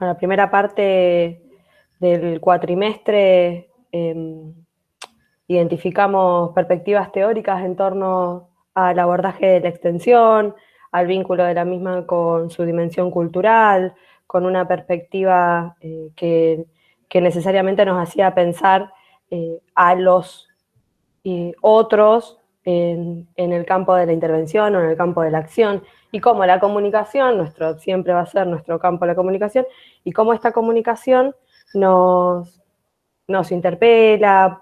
la primera parte del cuatrimestre identificamos perspectivas teóricas en torno al abordaje de la extensión, al vínculo de la misma con su dimensión cultural, con una perspectiva que necesariamente nos hacía pensar a los otros en el campo de la intervención o en el campo de la acción, y cómo la comunicación, siempre va a ser nuestro campo la comunicación, y cómo esta comunicación nos interpela,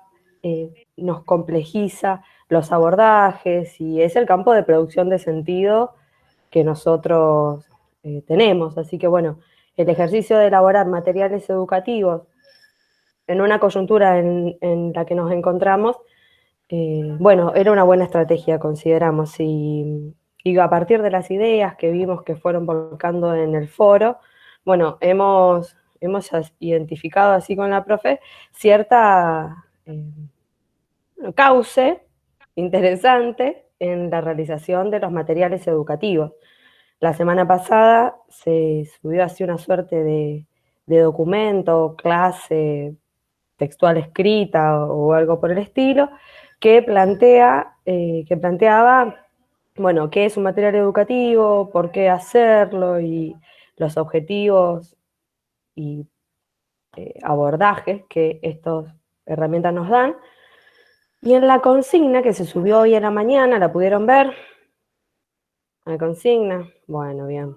nos complejiza los abordajes, y es el campo de producción de sentido que nosotros tenemos. Así que bueno, el ejercicio de elaborar materiales educativos en una coyuntura en la que nos encontramos, bueno, era una buena estrategia, consideramos, y a partir de las ideas que vimos que fueron volcando en el foro, bueno, hemos identificado así con la profe cierta cauce interesante en la realización de los materiales educativos. La semana pasada se subió así una suerte de documento, clase textual escrita o algo por el estilo, que planteaba, bueno, qué es un material educativo, por qué hacerlo y los objetivos y abordajes que estas herramientas nos dan. Y en la consigna que se subió hoy en la mañana, ¿la pudieron ver? La consigna, bueno, bien.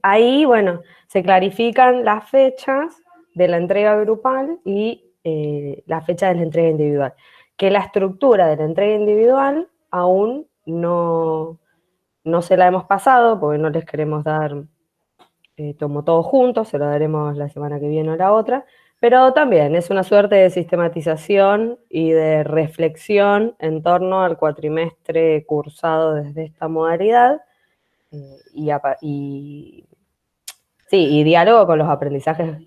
Ahí, bueno, se clarifican las fechas de la entrega grupal y la fecha de la entrega individual. Que la estructura de la entrega individual aún no se la hemos pasado, porque no les queremos dar como todos juntos, se lo daremos la semana que viene o la otra, pero también es una suerte de sistematización y de reflexión en torno al cuatrimestre cursado desde esta modalidad, y sí, y diálogo con los aprendizajes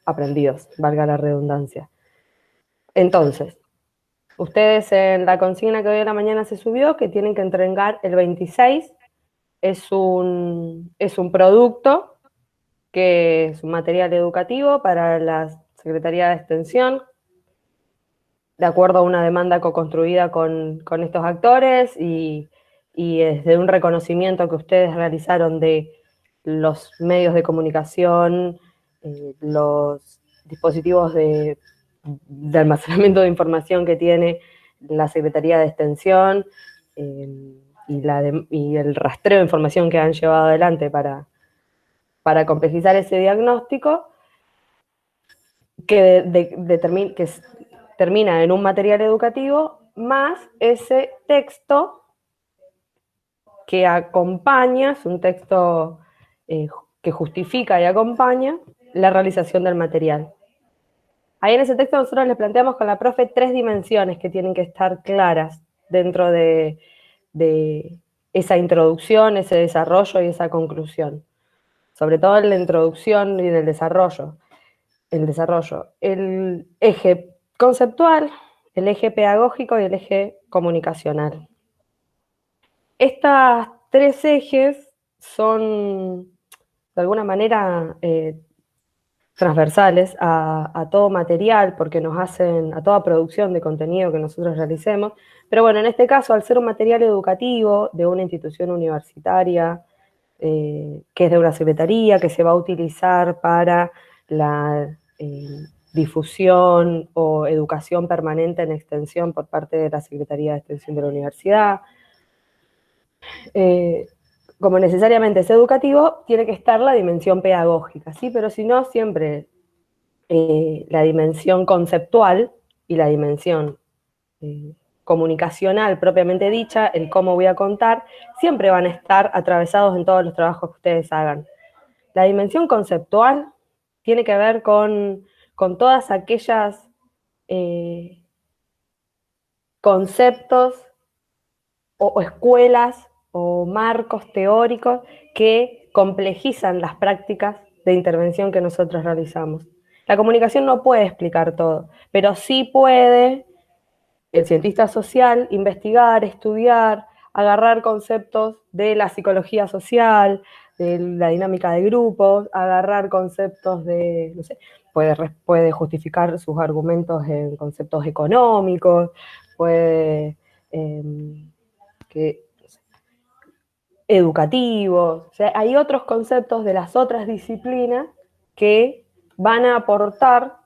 aprendidos, valga la redundancia. Entonces, ustedes en la consigna que hoy en la mañana se subió, que tienen que entregar el 26, es un producto que es un material educativo para la Secretaría de Extensión, de acuerdo a una demanda co-construida con estos actores y es de un reconocimiento que ustedes realizaron de los medios de comunicación, los dispositivos de almacenamiento de información que tiene la Secretaría de Extensión, y el rastreo de información que han llevado adelante para complejizar ese diagnóstico, que termina en un material educativo, más ese texto que acompaña, es un texto que justifica y acompaña la realización del material. Ahí en ese texto nosotros les planteamos con la profe 3 dimensiones que tienen que estar claras dentro de esa introducción, ese desarrollo y esa conclusión. Sobre todo en la introducción y en el desarrollo. El eje conceptual, el eje pedagógico y el eje comunicacional. Estos 3 ejes son, de alguna manera, transversales a todo material, porque nos hacen, a toda producción de contenido que nosotros realicemos, pero bueno, en este caso, al ser un material educativo de una institución universitaria, que es de una secretaría, que se va a utilizar para la difusión o educación permanente en extensión por parte de la Secretaría de Extensión de la Universidad, como necesariamente es educativo, tiene que estar la dimensión pedagógica, ¿sí? Pero si no, siempre la dimensión conceptual y la dimensión comunicacional propiamente dicha, el cómo voy a contar, siempre van a estar atravesados en todos los trabajos que ustedes hagan. La dimensión conceptual tiene que ver con todas aquellas conceptos o escuelas o marcos teóricos que complejizan las prácticas de intervención que nosotros realizamos. La comunicación no puede explicar todo, pero sí puede el cientista social investigar, estudiar, agarrar conceptos de la psicología social, de la dinámica de grupos, agarrar conceptos de, no sé, puede justificar sus argumentos en conceptos económicos, puede que, educativos, o sea, hay otros conceptos de las otras disciplinas que van a aportar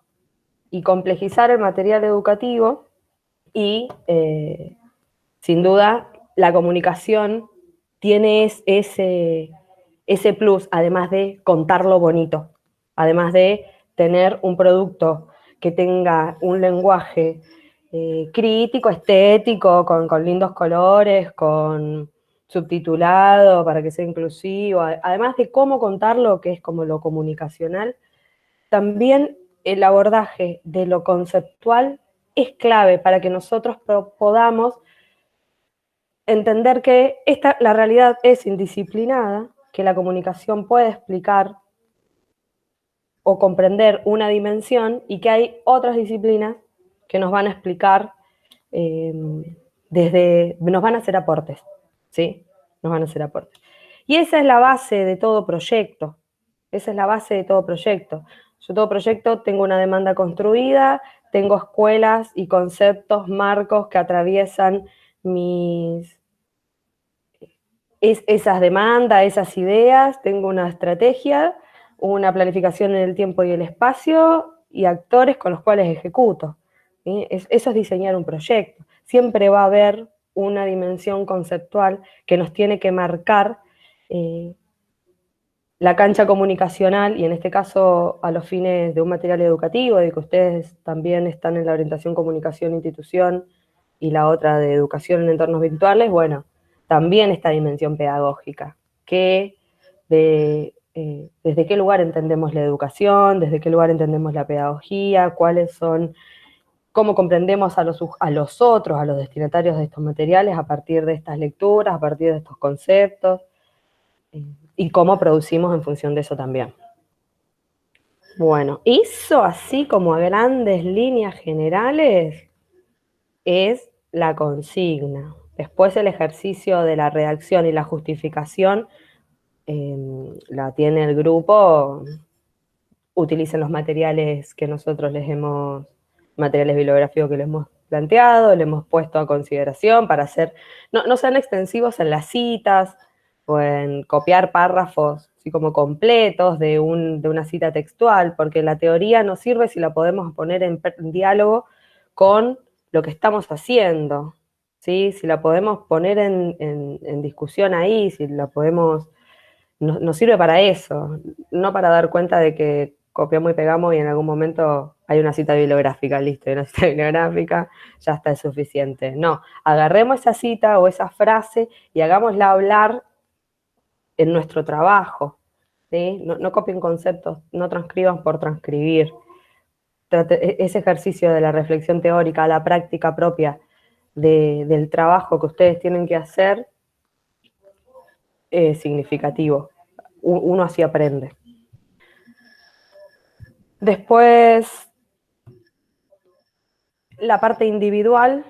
y complejizar el material educativo y, sin duda, la comunicación tiene ese plus, además de contarlo bonito, además de tener un producto que tenga un lenguaje crítico, estético, con lindos colores, con subtitulado para que sea inclusivo, además de cómo contarlo, que es como lo comunicacional, también el abordaje de lo conceptual es clave para que nosotros podamos entender que la realidad es indisciplinada, que la comunicación puede explicar o comprender una dimensión y que hay otras disciplinas que nos van a explicar nos van a hacer aportes, ¿sí? Nos van a hacer aportes. Y esa es la base de todo proyecto, esa es la base de todo proyecto. Yo todo proyecto tengo una demanda construida, tengo escuelas y conceptos, marcos que atraviesan esas demandas, esas ideas, tengo una estrategia, una planificación en el tiempo y el espacio y actores con los cuales ejecuto. ¿Sí? Eso es diseñar un proyecto. Siempre va a haber una dimensión conceptual que nos tiene que marcar la cancha comunicacional y en este caso a los fines de un material educativo, de que ustedes también están en la orientación comunicación institución y la otra de educación en entornos virtuales, bueno, también esta dimensión pedagógica, que desde qué lugar entendemos la educación, desde qué lugar entendemos la pedagogía, cuáles son, cómo comprendemos a los otros, a los destinatarios de estos materiales a partir de estas lecturas, a partir de estos conceptos, y cómo producimos en función de eso también. Bueno, eso así como a grandes líneas generales es la consigna. Después el ejercicio de la redacción y la justificación la tiene el grupo, utilicen los materiales que nosotros materiales bibliográficos que les hemos planteado, le hemos puesto a consideración para hacer, no sean extensivos en las citas o en copiar párrafos así como completos de una cita textual, porque la teoría no sirve si la podemos poner en diálogo con lo que estamos haciendo, ¿sí? Si la podemos poner en discusión ahí, si la podemos nos sirve para eso, no para dar cuenta de que copiamos y pegamos y en algún momento hay una cita bibliográfica, listo, hay una cita bibliográfica, ya está, es suficiente. No, agarremos esa cita o esa frase y hagámosla hablar en nuestro trabajo, ¿sí? No copien conceptos, no transcriban por transcribir. Ese ejercicio de la reflexión teórica, la práctica propia del trabajo que ustedes tienen que hacer es significativo. Uno así aprende. Después, la parte individual,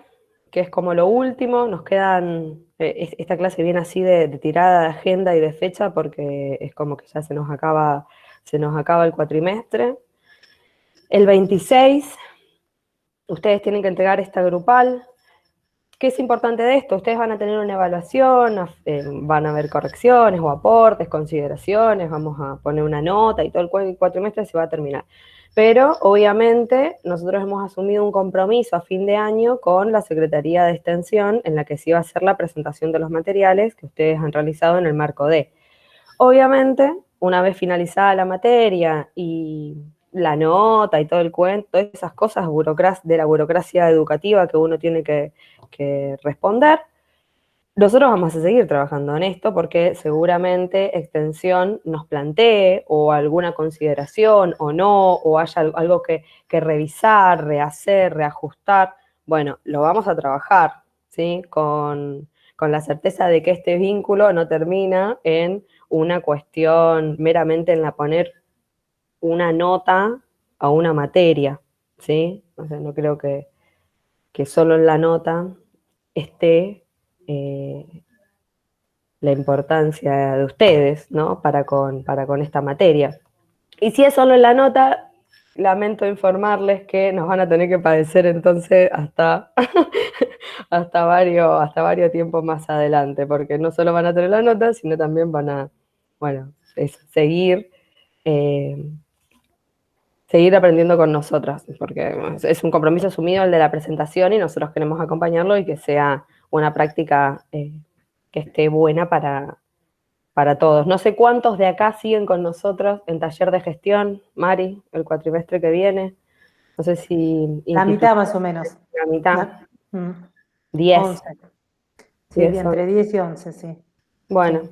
que es como lo último, nos quedan, esta clase viene así de tirada de agenda y de fecha porque es como que ya se nos acaba el cuatrimestre. El 26, ustedes tienen que entregar esta grupal. ¿Qué es importante de esto? Ustedes van a tener una evaluación, van a haber correcciones o aportes, consideraciones, vamos a poner una nota y todo el cuatrimestre se va a terminar. Pero, obviamente, nosotros hemos asumido un compromiso a fin de año con la Secretaría de Extensión en la que se iba a hacer la presentación de los materiales que ustedes han realizado en el marco de. Obviamente, una vez finalizada la materia y la nota y todo el cuento, todas esas cosas de la burocracia educativa que uno tiene que responder, nosotros vamos a seguir trabajando en esto porque seguramente Extensión nos plantee o alguna consideración o no, o haya algo que revisar, rehacer, reajustar. Bueno, lo vamos a trabajar, ¿sí? Con la certeza de que este vínculo no termina en una cuestión meramente en la poner una nota a una materia, ¿sí? O sea, no creo que solo en la nota esté la importancia de ustedes, ¿no? Para con esta materia. Y si es solo en la nota, lamento informarles que nos van a tener que padecer entonces hasta, hasta varios tiempos más adelante, porque no solo van a tener la nota, sino también van a, bueno, eh, seguir aprendiendo con nosotras, porque es un compromiso asumido el de la presentación y nosotros queremos acompañarlo y que sea una práctica que esté buena para todos. No sé cuántos de acá siguen con nosotros en taller de gestión, Mari, el cuatrimestre que viene. No sé si... La mitad más o menos. La mitad. La, 10. 11. Sí, 10 entre 10 y 11, sí. Bueno. Sí.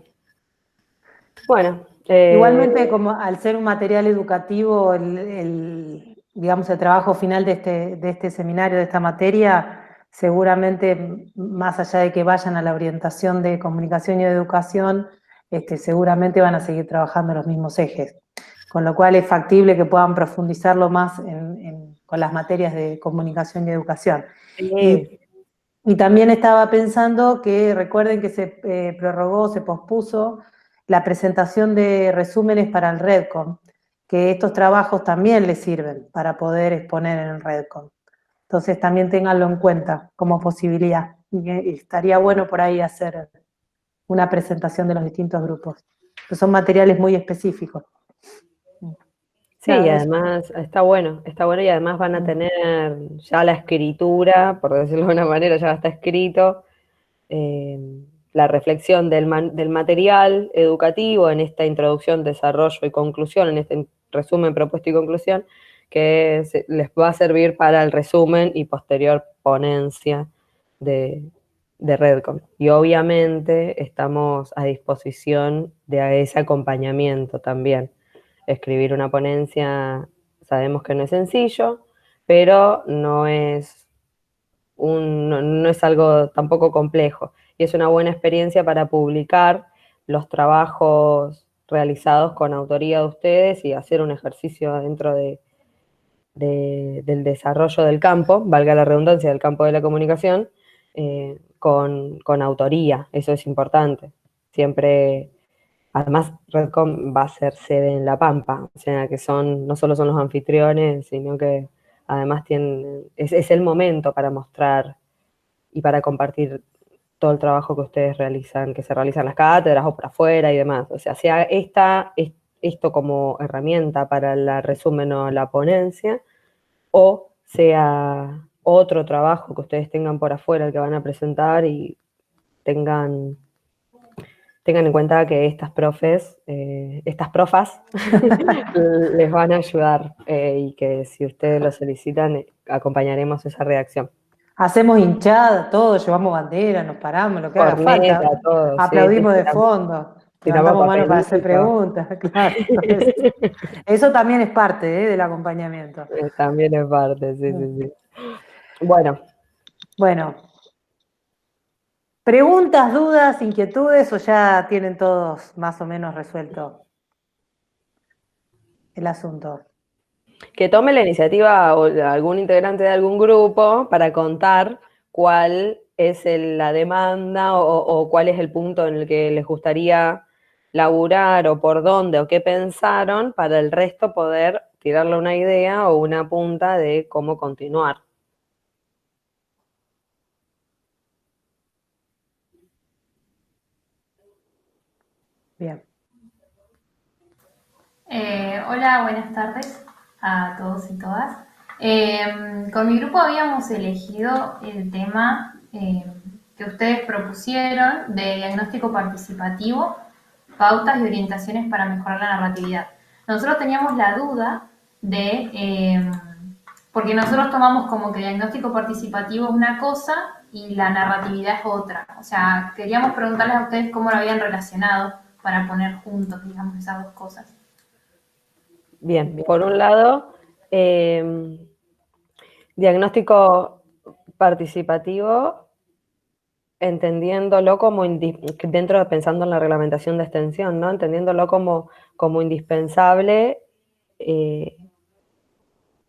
Bueno. Igualmente, como al ser un material educativo, digamos, el trabajo final de este seminario, de esta materia, seguramente, más allá de que vayan a la orientación de comunicación y educación, seguramente van a seguir trabajando en los mismos ejes. Con lo cual es factible que puedan profundizarlo más con las materias de comunicación y educación. Sí. Y también estaba pensando que recuerden que se prorrogó, se pospuso la presentación de resúmenes para el Redcom, que estos trabajos también les sirven para poder exponer en el Redcom. Entonces también ténganlo en cuenta como posibilidad. Y estaría bueno por ahí hacer una presentación de los distintos grupos, que son materiales muy específicos. Sí, y además está bueno y además van a tener ya la escritura, por decirlo de una manera, ya está escrito, la reflexión del material educativo en esta introducción, desarrollo y conclusión, en este resumen, propuesta y conclusión, que les va a servir para el resumen y posterior ponencia de Redcom. Y obviamente estamos a disposición de ese acompañamiento también. Escribir una ponencia sabemos que no es sencillo, pero no es algo tampoco complejo. Y es una buena experiencia para publicar los trabajos realizados con autoría de ustedes y hacer un ejercicio dentro del desarrollo del campo, valga la redundancia, del campo de la comunicación, con autoría. Eso es importante. Siempre. Además, Redcom va a ser sede en La Pampa, o sea que no solo son los anfitriones, sino que además es el momento para mostrar y para compartir todo el trabajo que ustedes realizan, que se realizan en las cátedras o por afuera y demás. O sea esto como herramienta para el resumen o la ponencia, o sea otro trabajo que ustedes tengan por afuera el que van a presentar y tengan en cuenta que estas profas, les van a ayudar y que si ustedes lo solicitan, acompañaremos esa reacción. Hacemos hinchada, todo, llevamos bandera, nos paramos, lo que haga Corneta, falta. todo, Aplaudimos de fondo, tiramos levantamos manos para hacer papelitos. preguntas, claro. Eso también es parte del acompañamiento. También es parte, sí. Bueno. Bueno, ¿preguntas, dudas, inquietudes o ya tienen todos más o menos resuelto el asunto? Que tome la iniciativa o algún integrante de algún grupo para contar cuál es la demanda o cuál es el punto en el que les gustaría laburar o por dónde o qué pensaron para el resto poder tirarle una idea o una punta de cómo continuar. Bien. Hola, buenas tardes a todos y todas. Con mi grupo habíamos elegido el tema que ustedes propusieron de diagnóstico participativo, pautas y orientaciones para mejorar la narratividad. Nosotros teníamos la duda porque nosotros tomamos como que diagnóstico participativo es una cosa y la narratividad es otra. O sea, queríamos preguntarles a ustedes cómo lo habían relacionado para poner juntos, digamos, esas dos cosas. Bien, por un lado, diagnóstico participativo, entendiéndolo como pensando en la reglamentación de extensión, ¿no? Entendiéndolo como indispensable en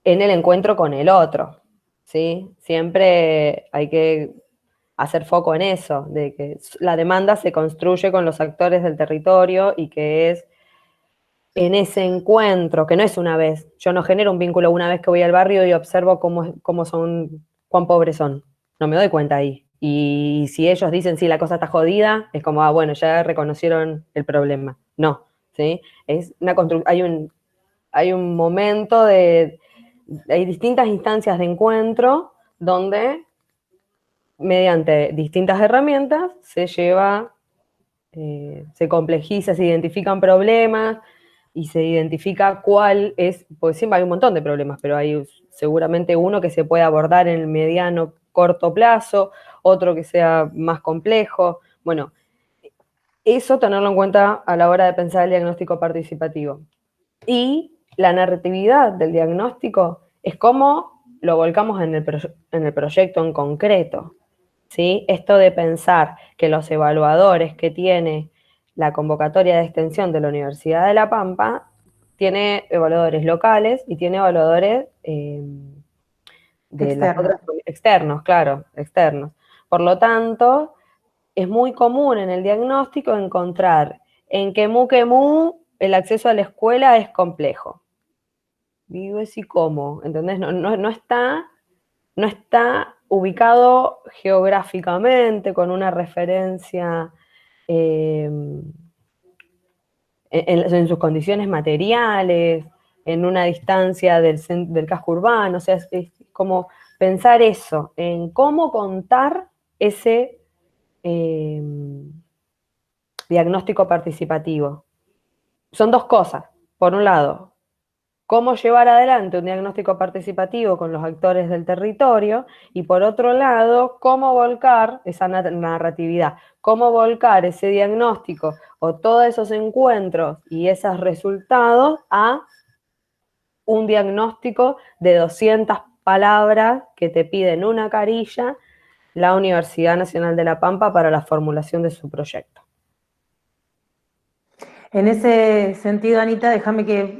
el encuentro con el otro, ¿sí? Siempre hay que hacer foco en eso, de que la demanda se construye con los actores del territorio y que es en ese encuentro, que no es una vez. Yo no genero un vínculo una vez que voy al barrio y observo cómo son, cuán pobres son. No me doy cuenta ahí. Y si ellos dicen, sí, la cosa está jodida, es como, bueno, ya reconocieron el problema. No, ¿sí? Es una hay un momento hay distintas instancias de encuentro donde, mediante distintas herramientas, se complejiza, se identifican problemas y se identifica cuál es, porque siempre hay un montón de problemas, pero hay seguramente uno que se puede abordar en el mediano, corto plazo, otro que sea más complejo. Bueno, eso tenerlo en cuenta a la hora de pensar el diagnóstico participativo. Y la narratividad del diagnóstico es cómo lo volcamos en el proyecto en concreto. ¿Sí? Esto de pensar que los evaluadores que tiene la convocatoria de extensión de la Universidad de La Pampa tiene evaluadores locales y tiene evaluadores de las otras externos, claro, externos. Por lo tanto, es muy común en el diagnóstico encontrar en Quemú el acceso a la escuela es complejo. Digo, es y cómo, ¿entendés? No está ubicado geográficamente con una referencia en sus condiciones materiales, en una distancia del casco urbano, o sea, es como pensar eso, en cómo contar ese diagnóstico participativo. Son dos cosas. Por un lado, cómo llevar adelante un diagnóstico participativo con los actores del territorio y por otro lado, cómo volcar esa narratividad, cómo volcar ese diagnóstico o todos esos encuentros y esos resultados a un diagnóstico de 200 palabras que te piden una carilla la Universidad Nacional de La Pampa para la formulación de su proyecto. En ese sentido, Anita, déjame que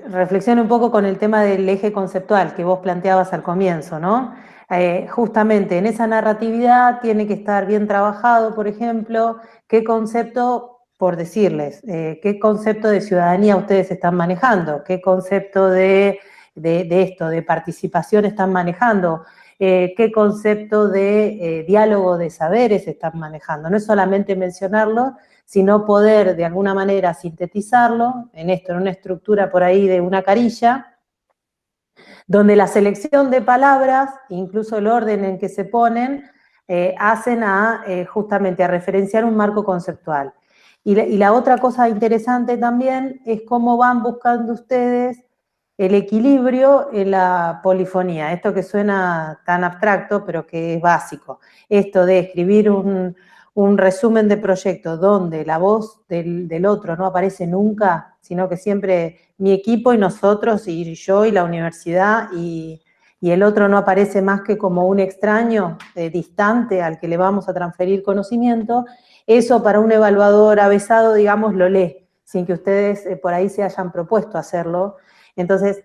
reflexione un poco con el tema del eje conceptual que vos planteabas al comienzo, ¿no? Justamente en esa narratividad tiene que estar bien trabajado, por ejemplo, qué concepto, por decirles, qué concepto de ciudadanía ustedes están manejando, qué concepto de esto, de participación están manejando, qué concepto de diálogo de saberes están manejando. No es solamente mencionarlo, sino poder de alguna manera sintetizarlo en una estructura por ahí de una carilla, donde la selección de palabras, incluso el orden en que se ponen, hacen justamente a referenciar un marco conceptual. Y la otra cosa interesante también es cómo van buscando ustedes el equilibrio en la polifonía, esto que suena tan abstracto, pero que es básico. Esto de escribir un resumen de proyecto donde la voz del otro no aparece nunca, sino que siempre mi equipo y nosotros, y yo y la universidad, y el otro no aparece más que como un extraño distante al que le vamos a transferir conocimiento. Eso para un evaluador avesado, digamos, lo lee, sin que ustedes por ahí se hayan propuesto hacerlo. Entonces,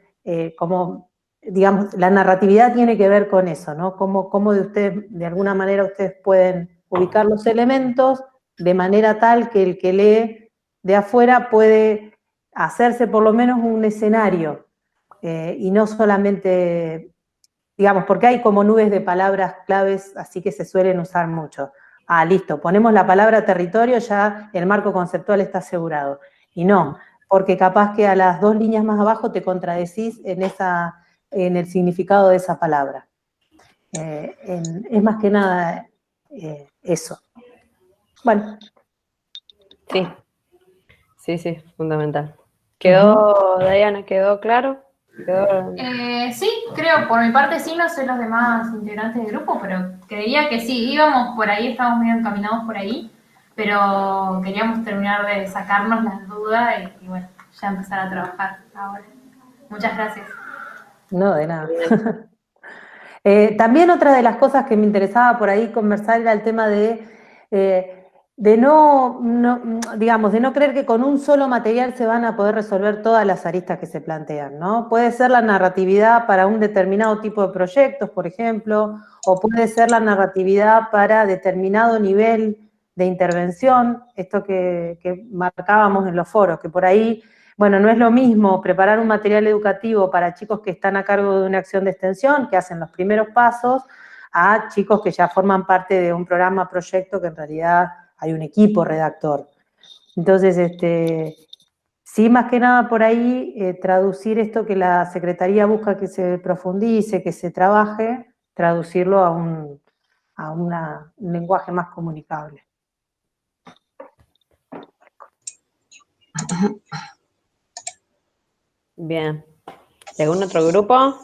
como, digamos, la narratividad tiene que ver con eso, ¿no? Cómo de alguna manera ustedes pueden ubicar los elementos de manera tal que el que lee de afuera puede hacerse por lo menos un escenario y no solamente, digamos, porque hay como nubes de palabras claves, así que se suelen usar mucho. Listo, ponemos la palabra territorio, ya el marco conceptual está asegurado. Y no, porque capaz que a las 2 líneas más abajo te contradecís en el significado de esa palabra. Es más que nada eso. Bueno. Sí, fundamental. ¿Quedó, Diana, quedó claro? Sí, creo, por mi parte sí, no sé los demás integrantes del grupo, pero creía que sí, íbamos por ahí, estábamos medio encaminados por ahí, pero queríamos terminar de sacarnos las dudas y bueno, ya empezar a trabajar ahora. Muchas gracias. No, de nada. También otra de las cosas que me interesaba por ahí conversar era el tema de digamos, de no creer que con un solo material se van a poder resolver todas las aristas que se plantean, ¿no? Puede ser la narratividad para un determinado tipo de proyectos, por ejemplo, o puede ser la narratividad para determinado nivel de intervención, esto que marcábamos en los foros, que por ahí, bueno, no es lo mismo preparar un material educativo para chicos que están a cargo de una acción de extensión, que hacen los primeros pasos, a chicos que ya forman parte de un programa, proyecto, que en realidad hay un equipo redactor. Entonces, sí, más que nada por ahí, traducir esto que la Secretaría busca que se profundice, que se trabaje, traducirlo a un lenguaje más comunicable. Bien. ¿Y algún otro grupo?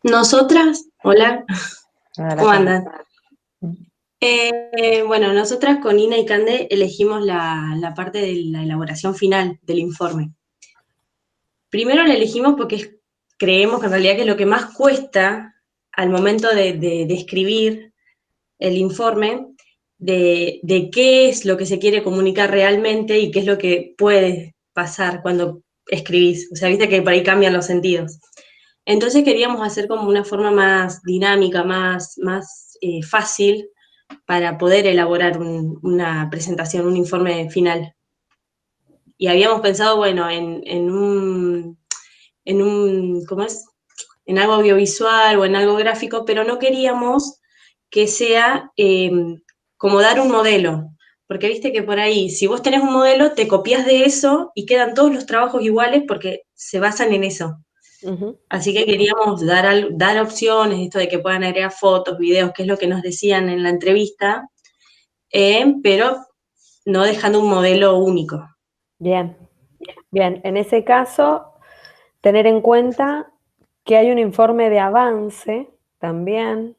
Nosotras, hola, ¿cómo andan? Bueno, nosotras con Ina y Cande elegimos la parte de la elaboración final del informe. Primero la elegimos porque creemos que en realidad que es lo que más cuesta al momento de escribir el informe, de qué es lo que se quiere comunicar realmente y qué es lo que puede pasar cuando escribís. O sea, viste que por ahí cambian los sentidos. Entonces queríamos hacer como una forma más dinámica, más fácil para poder elaborar una presentación, un informe final. Y habíamos pensado, bueno, en ¿cómo es? En algo audiovisual o en algo gráfico, pero no queríamos que sea como dar un modelo. Porque viste que por ahí, si vos tenés un modelo, te copias de eso y quedan todos los trabajos iguales porque se basan en eso. Uh-huh. Así que queríamos dar opciones, esto de que puedan agregar fotos, videos, que es lo que nos decían en la entrevista, pero no dejando un modelo único. Bien, bien. En ese caso, tener en cuenta que hay un informe de avance también.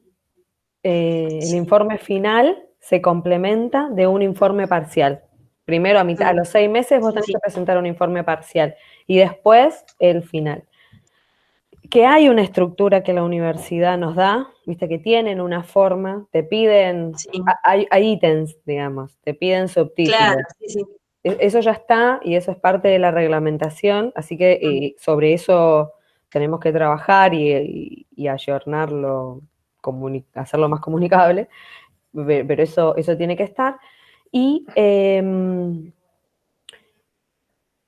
El informe final se complementa de un informe parcial. Primero, a los 6 meses vos tenés que presentar un informe parcial y después el final. Que hay una estructura que la universidad nos da, viste que tienen una forma, te piden, hay ítems, digamos, te piden subtítulos. Claro, sí. Eso ya está y eso es parte de la reglamentación, así que sobre eso tenemos que trabajar y ayornarlo, hacerlo más comunicable, pero eso tiene que estar. Y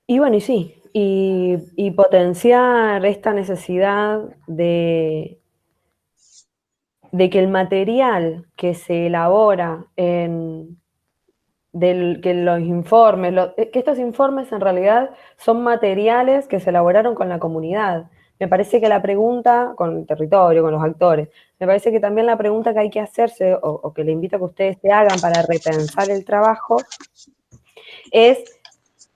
bueno, y sí, y potenciar esta necesidad de que el material que se elabora que los informes, que estos informes en realidad son materiales que se elaboraron con la comunidad. Me parece que la pregunta, con el territorio, con los actores, me parece que también la pregunta que hay que hacerse, o que le invito a que ustedes se hagan para repensar el trabajo, es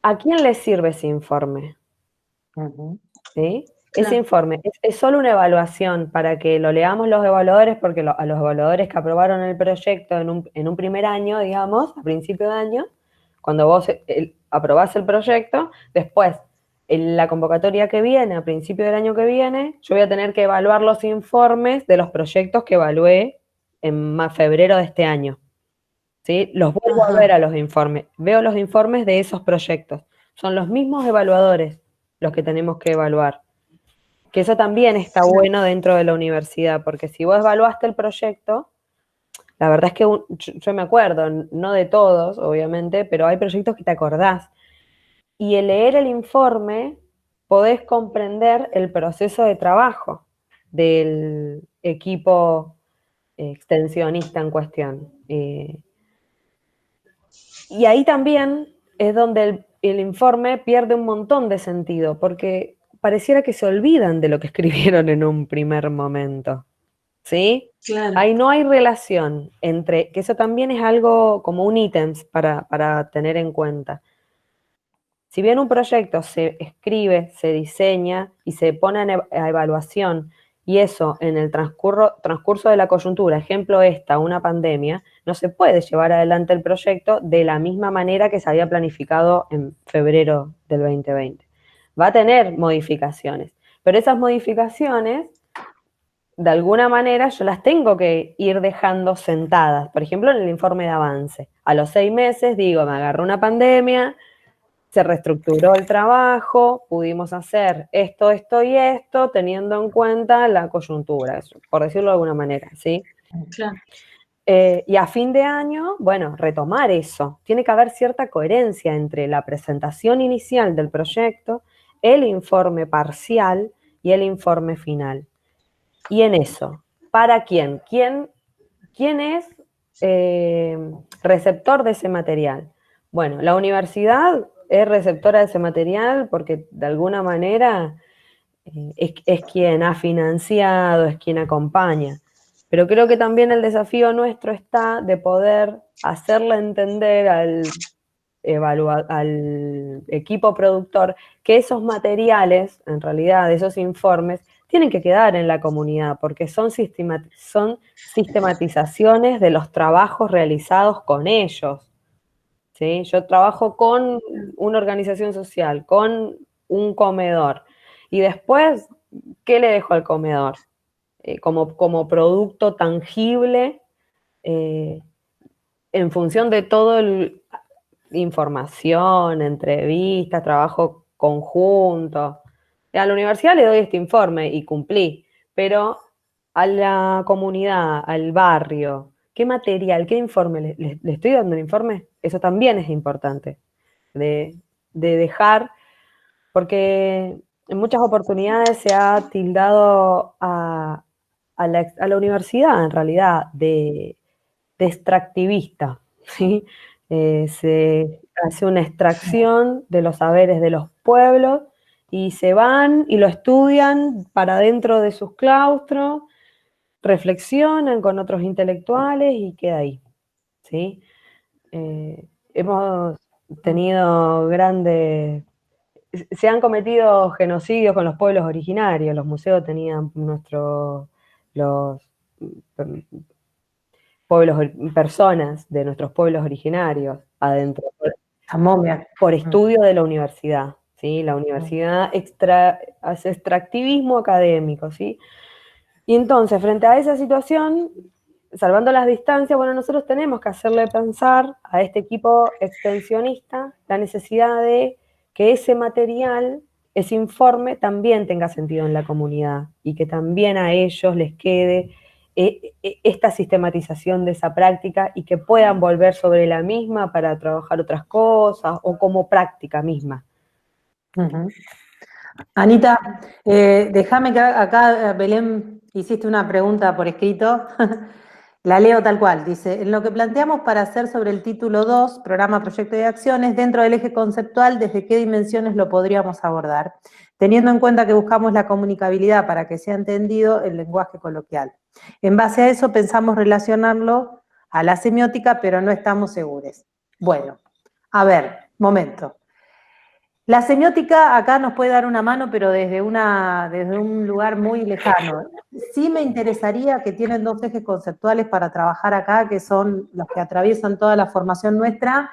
¿a quién le sirve ese informe? Uh-huh. ¿Sí? Claro. Ese informe es solo una evaluación para que lo leamos los evaluadores, porque a los evaluadores que aprobaron el proyecto en un primer año, digamos, a principio de año, cuando vos aprobás el proyecto, después, en la convocatoria que viene, a principio del año que viene, yo voy a tener que evaluar los informes de los proyectos que evalué en febrero de este año. ¿Sí? Los vuelvo a ver a los informes, veo los informes de esos proyectos. Son los mismos evaluadores los que tenemos que evaluar. Que eso también está bueno dentro de la universidad, porque si vos evaluaste el proyecto, la verdad es que yo me acuerdo, no de todos, obviamente, pero hay proyectos que te acordás. Y al leer el informe, podés comprender el proceso de trabajo del equipo extensionista en cuestión. Y ahí también es donde el informe pierde un montón de sentido, porque pareciera que se olvidan de lo que escribieron en un primer momento, ¿sí? Claro. Ahí no hay relación entre, que eso también es algo como un ítem para tener en cuenta. Si bien un proyecto se escribe, se diseña y se pone a evaluación, y eso en el transcurso de la coyuntura, ejemplo una pandemia, no se puede llevar adelante el proyecto de la misma manera que se había planificado en febrero del 2020. Va a tener modificaciones, pero esas modificaciones de alguna manera yo las tengo que ir dejando sentadas. Por ejemplo, en el informe de avance. A los 6 meses digo, me agarró una pandemia, se reestructuró el trabajo, pudimos hacer esto, esto y esto, teniendo en cuenta la coyuntura, por decirlo de alguna manera, ¿sí? Claro. Y a fin de año, bueno, retomar eso. Tiene que haber cierta coherencia entre la presentación inicial del proyecto, el informe parcial y el informe final. Y en eso, ¿para quién? ¿Quién es receptor de ese material? Bueno, la universidad es receptora de ese material porque de alguna manera es quien ha financiado, es quien acompaña. Pero creo que también el desafío nuestro está de poder hacerle entender al equipo productor que esos materiales, en realidad, esos informes, tienen que quedar en la comunidad porque son sistematizaciones de los trabajos realizados con ellos. ¿Sí? Yo trabajo con una organización social, con un comedor. Y después, ¿qué le dejo al comedor? Como producto tangible, en función de todo el información, entrevistas, trabajo conjunto. A la universidad le doy este informe y cumplí, pero a la comunidad, al barrio, ¿qué material, qué informe? ¿Le estoy dando el informe? Eso también es importante, de dejar, porque en muchas oportunidades se ha tildado a la universidad, en realidad, de extractivista, ¿sí? Se hace una extracción de los saberes de los pueblos y se van y lo estudian para dentro de sus claustros, reflexionan con otros intelectuales y queda ahí, ¿sí? Hemos tenido se han cometido genocidios con los pueblos originarios, los museos tenían los personas de nuestros pueblos originarios adentro, La momia. por estudio de la universidad, ¿sí? La universidad hace extractivismo académico, ¿sí? Y entonces, frente a esa situación, salvando las distancias, bueno, nosotros tenemos que hacerle pensar a este equipo extensionista la necesidad de que ese material, ese informe, también tenga sentido en la comunidad y que también a ellos les quede esta sistematización de esa práctica y que puedan volver sobre la misma para trabajar otras cosas o como práctica misma. Uh-huh. Anita, déjame que acá, Belén, hiciste una pregunta por escrito. La leo tal cual. Dice, en lo que planteamos para hacer sobre el título 2, programa, proyecto y acciones, dentro del eje conceptual, ¿desde qué dimensiones lo podríamos abordar? Teniendo en cuenta que buscamos la comunicabilidad para que sea entendido el lenguaje coloquial. En base a eso pensamos relacionarlo a la semiótica, pero no estamos seguros. Bueno, a ver, momento. La semiótica acá nos puede dar una mano, pero desde un lugar muy lejano. Sí me interesaría que tienen dos ejes conceptuales para trabajar acá, que son los que atraviesan toda la formación nuestra,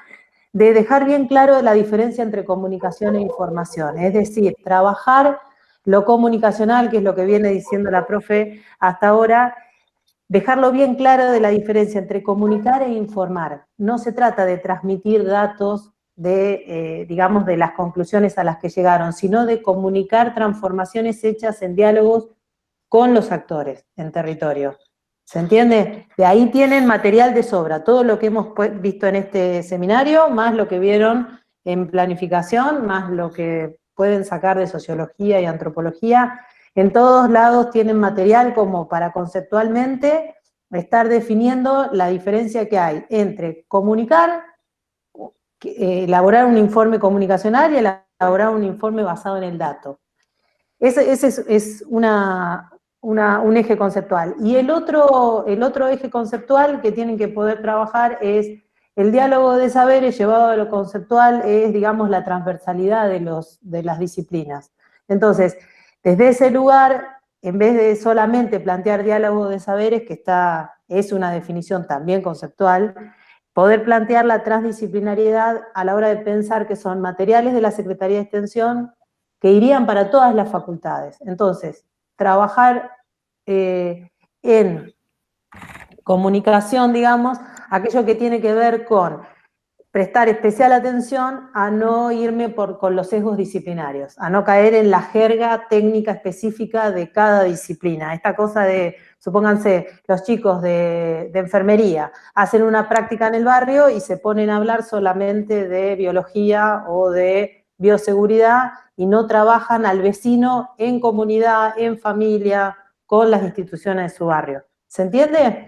de dejar bien claro la diferencia entre comunicación e información. Es decir, trabajar lo comunicacional, que es lo que viene diciendo la profe hasta ahora, dejarlo bien claro de la diferencia entre comunicar e informar. No se trata de transmitir datos digamos, de las conclusiones a las que llegaron, sino de comunicar transformaciones hechas en diálogos con los actores en territorio. ¿Se entiende? De ahí tienen material de sobra, todo lo que hemos visto en este seminario, más lo que vieron en planificación, más lo que pueden sacar de sociología y antropología. En todos lados tienen material como para conceptualmente estar definiendo la diferencia que hay entre comunicar, elaborar un informe comunicacional y elaborar un informe basado en el dato. Ese es un eje conceptual. Y el otro eje conceptual que tienen que poder trabajar es el diálogo de saberes llevado a lo conceptual, es, digamos, la transversalidad de las disciplinas. Entonces, desde ese lugar, en vez de solamente plantear diálogo de saberes, que es una definición también conceptual, poder plantear la transdisciplinariedad a la hora de pensar que son materiales de la Secretaría de Extensión que irían para todas las facultades. Entonces, trabajar en comunicación, digamos, aquello que tiene que ver con prestar especial atención a no irme con los sesgos disciplinarios, a no caer en la jerga técnica específica de cada disciplina. Esta cosa de, supónganse, los chicos de enfermería hacen una práctica en el barrio y se ponen a hablar solamente de biología o de bioseguridad y no trabajan al vecino en comunidad, en familia, con las instituciones de su barrio. ¿Se entiende?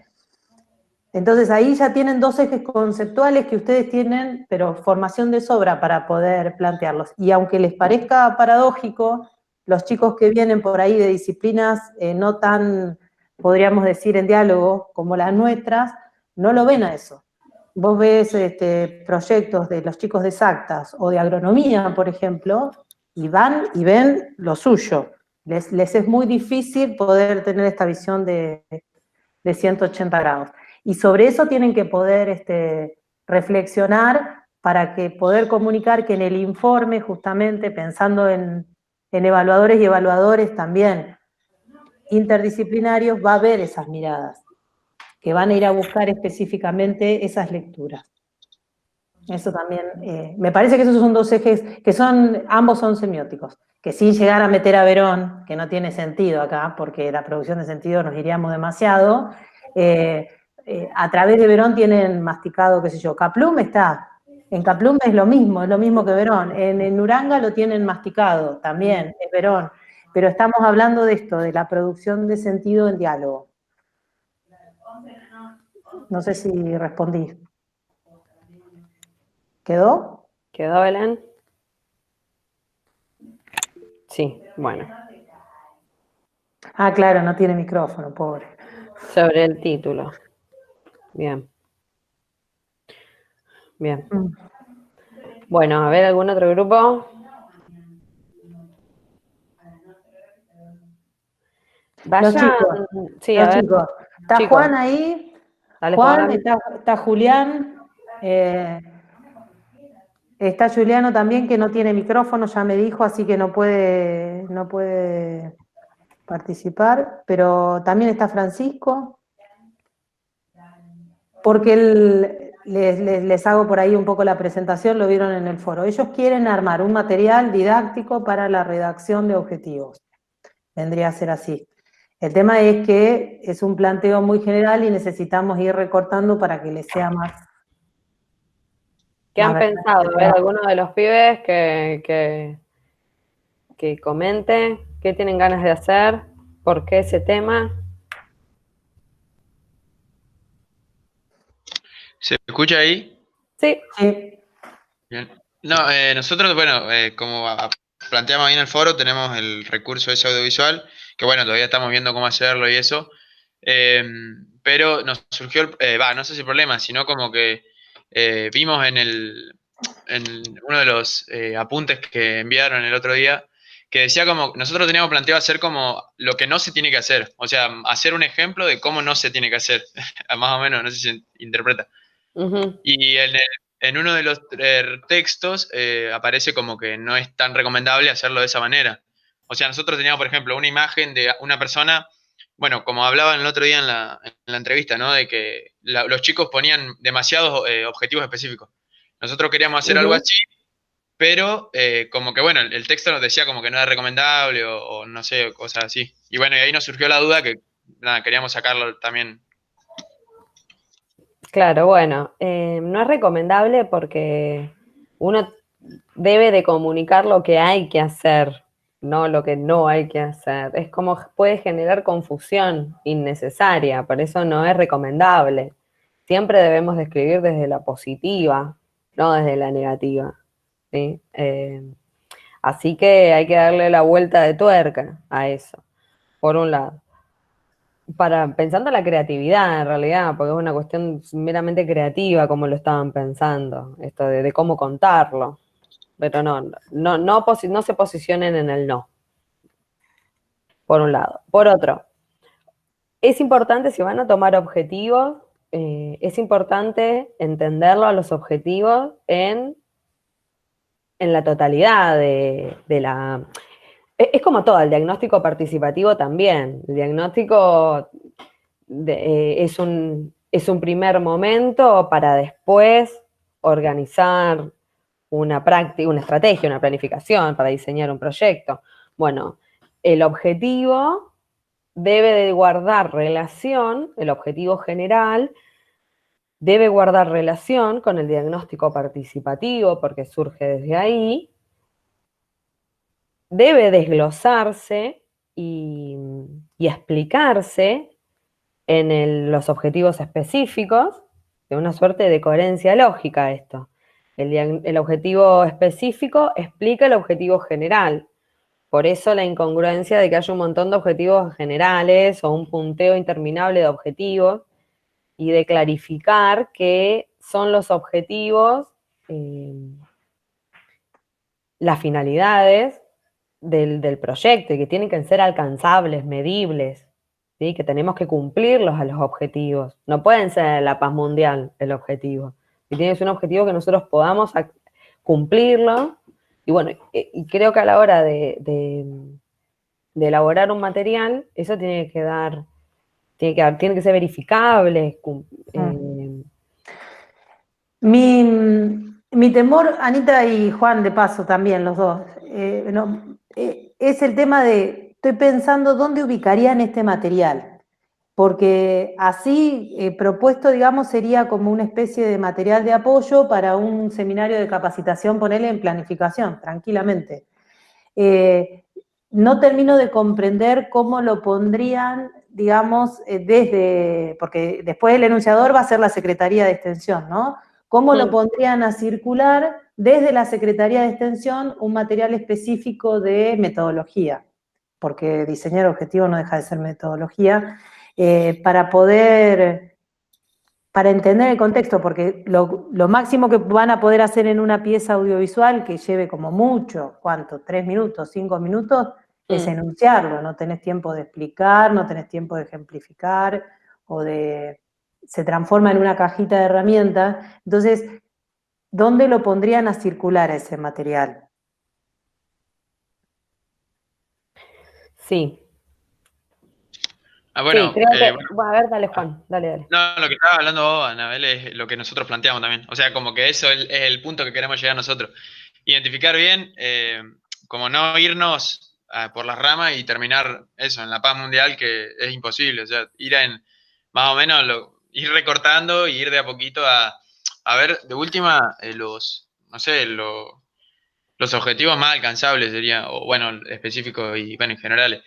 Entonces ahí ya tienen dos ejes conceptuales que ustedes tienen, pero formación de sobra para poder plantearlos. Y aunque les parezca paradójico, los chicos que vienen por ahí de disciplinas no tan, podríamos decir, en diálogo como las nuestras, no lo ven a eso. Vos ves proyectos de los chicos de exactas o de agronomía, por ejemplo, y van y ven lo suyo. Les es muy difícil poder tener esta visión de 180 grados. Y sobre eso tienen que poder reflexionar para que poder comunicar que en el informe, justamente pensando en evaluadores y evaluadores también interdisciplinarios, va a haber esas miradas, que van a ir a buscar específicamente esas lecturas. Eso también, me parece que esos son dos ejes, que ambos son semióticos, que sin llegar a meter a Verón, que no tiene sentido acá, porque la producción de sentido nos iríamos demasiado, a través de Verón tienen masticado, qué sé yo, Kaplum está, en Kaplum es lo mismo que Verón, en Uranga lo tienen masticado, también es Verón, pero estamos hablando de esto, de la producción de sentido en diálogo. No sé si respondí. ¿Quedó? ¿Quedó, Belén? Sí, bueno. Ah, claro, no tiene micrófono, pobre. Sobre el título. Bien. Bien. Bueno, a ver, ¿algún otro grupo? Los chicos. Sí, Los a ver. chicos. Está Chicos. Juan ahí. Dale, Juan, Juan. está Julián. Está Juliano también, que no tiene micrófono, ya me dijo, así que no puede participar. Pero también está Francisco. Porque les hago por ahí un poco la presentación, lo vieron en el foro. Ellos quieren armar un material didáctico para la redacción de objetivos. Vendría a ser así. El tema es que es un planteo muy general y necesitamos ir recortando para que les sea más... ¿Qué han pensado? A ver, alguno de los pibes que comente qué tienen ganas de hacer, por qué ese tema. ¿Se escucha ahí? Sí. Bien. No, nosotros, bueno, como planteamos ahí en el foro, tenemos el recurso ese audiovisual, que bueno, todavía estamos viendo cómo hacerlo y eso, pero nos surgió, no sé si el problema, sino como que vimos en uno de los apuntes que enviaron el otro día, que decía como, nosotros teníamos planteado hacer como lo que no se tiene que hacer, o sea, hacer un ejemplo de cómo no se tiene que hacer, más o menos, no sé si se interpreta. Y en uno de los textos aparece como que no es tan recomendable hacerlo de esa manera. O sea, nosotros teníamos, por ejemplo, una imagen de una persona, bueno, como hablaban el otro día en la entrevista, ¿no? De que los chicos ponían demasiados objetivos específicos. Nosotros queríamos hacer algo así, pero como que, bueno, el texto nos decía como que no era recomendable o no sé, cosas así. Y bueno, y ahí nos surgió la duda que, nada, queríamos sacarlo también. Claro, bueno, no es recomendable porque uno debe de comunicar lo que hay que hacer, no lo que no hay que hacer. Es como puede generar confusión innecesaria, por eso no es recomendable. Siempre debemos de escribir desde la positiva, no desde la negativa, ¿sí? Así que hay que darle la vuelta de tuerca a eso, por un lado. Pensando en la creatividad, en realidad, porque es una cuestión meramente creativa, como lo estaban pensando, esto de cómo contarlo. Pero no se posicionen en el no, por un lado. Por otro, es importante, si van a tomar objetivos, es importante entenderlo a los objetivos en la totalidad de la... Es como todo, el diagnóstico participativo también. El diagnóstico es un primer momento para después organizar una práctica, una estrategia, una planificación para diseñar un proyecto. Bueno, el objetivo debe de guardar relación, el objetivo general debe guardar relación con el diagnóstico participativo porque surge desde ahí, debe desglosarse y explicarse en los objetivos específicos, de una suerte de coherencia lógica esto. El objetivo específico explica el objetivo general. Por eso la incongruencia de que haya un montón de objetivos generales o un punteo interminable de objetivos y de clarificar que son los objetivos, las finalidades del proyecto y que tienen que ser alcanzables, medibles, ¿sí? Que tenemos que cumplirlos a los objetivos. No pueden ser la paz mundial el objetivo. Y tiene que ser un objetivo que nosotros podamos cumplirlo. Y bueno, y creo que a la hora de elaborar un material, eso tiene que ser verificable. Mi temor, Anita y Juan, de paso también, los dos, es el tema de, estoy pensando dónde ubicarían este material, porque así propuesto, digamos, sería como una especie de material de apoyo para un seminario de capacitación, ponerle en planificación, tranquilamente. No termino de comprender cómo lo pondrían, digamos, porque después el enunciador va a ser la Secretaría de Extensión, ¿no? ¿Cómo lo pondrían a circular desde la Secretaría de Extensión un material específico de metodología? Porque diseñar objetivo no deja de ser metodología, para entender el contexto, porque lo máximo que van a poder hacer en una pieza audiovisual que lleve como mucho, ¿cuánto? 3 minutos, 5 minutos, es enunciarlo, no tenés tiempo de explicar, no tenés tiempo de ejemplificar, se transforma en una cajita de herramientas. Entonces, ¿dónde lo pondrían a circular ese material? Sí. Bueno, sí, creo que, a ver, dale Juan, dale. No, lo que estaba hablando vos, Anabel, es lo que nosotros planteamos también. O sea, como que eso es el punto que queremos llegar nosotros. Identificar bien, como no irnos por las ramas y terminar eso, en la paz mundial, que es imposible. O sea, ir más o menos, ir recortando y ir de a poquito a ver, de última, no sé, los objetivos más alcanzables sería, o bueno, específicos y bueno, en generales.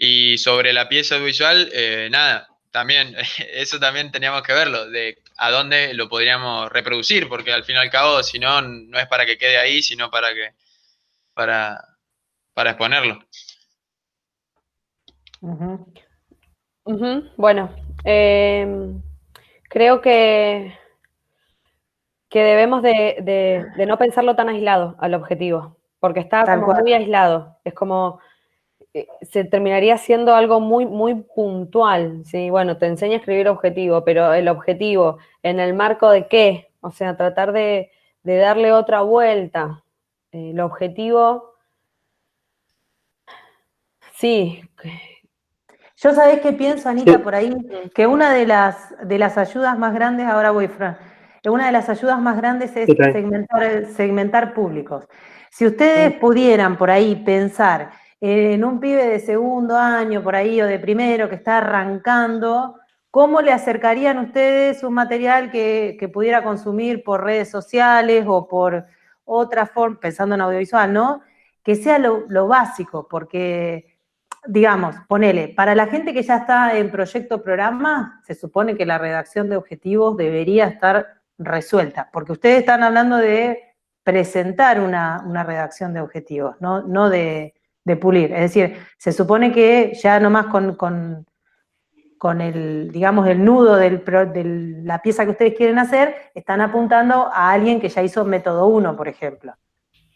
Y sobre la pieza audiovisual, nada, también, eso también teníamos que verlo, de a dónde lo podríamos reproducir, porque al fin y al cabo, si no, no es para que quede ahí, sino para exponerlo. Bueno, creo que debemos de no pensarlo tan aislado al objetivo, porque está como muy aislado, es como se terminaría siendo algo muy, muy puntual, ¿sí? Bueno, te enseña a escribir objetivo, pero el objetivo, ¿en el marco de qué? O sea, tratar de darle otra vuelta. El objetivo, sí. Yo sabés qué pienso, Anita, por ahí, que una de las ayudas más grandes, ahora voy, Fran, una de las ayudas más grandes es segmentar públicos. Si ustedes pudieran por ahí pensar en un pibe de segundo año, por ahí, o de primero, que está arrancando, ¿cómo le acercarían ustedes un material que pudiera consumir por redes sociales o por otra forma, pensando en audiovisual, ¿no? Que sea lo básico, porque digamos, ponele, para la gente que ya está en proyecto programa, se supone que la redacción de objetivos debería estar resuelta, porque ustedes están hablando de presentar una redacción de objetivos, no de pulir. Es decir, se supone que ya nomás con el, digamos, el nudo de la pieza que ustedes quieren hacer, están apuntando a alguien que ya hizo método 1, por ejemplo,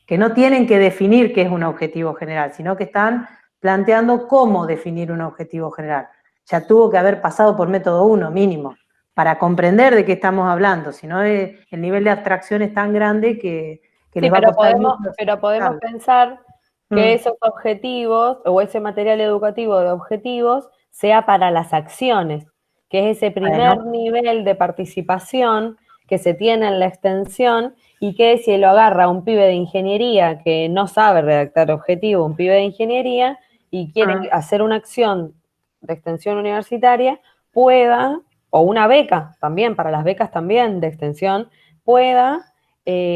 que no tienen que definir qué es un objetivo general, sino que están planteando cómo definir un objetivo general. Ya tuvo que haber pasado por método 1 mínimo, para comprender de qué estamos hablando, si no el nivel de abstracción es tan grande que les va a costar mucho. Pero podemos pensar que esos objetivos o ese material educativo de objetivos sea para las acciones, que es ese primer nivel de participación que se tiene en la extensión y que si lo agarra un pibe de ingeniería que no sabe redactar objetivo, un pibe de ingeniería y quiere hacer una acción de extensión universitaria, pueda, o una beca también, para las becas también de extensión, pueda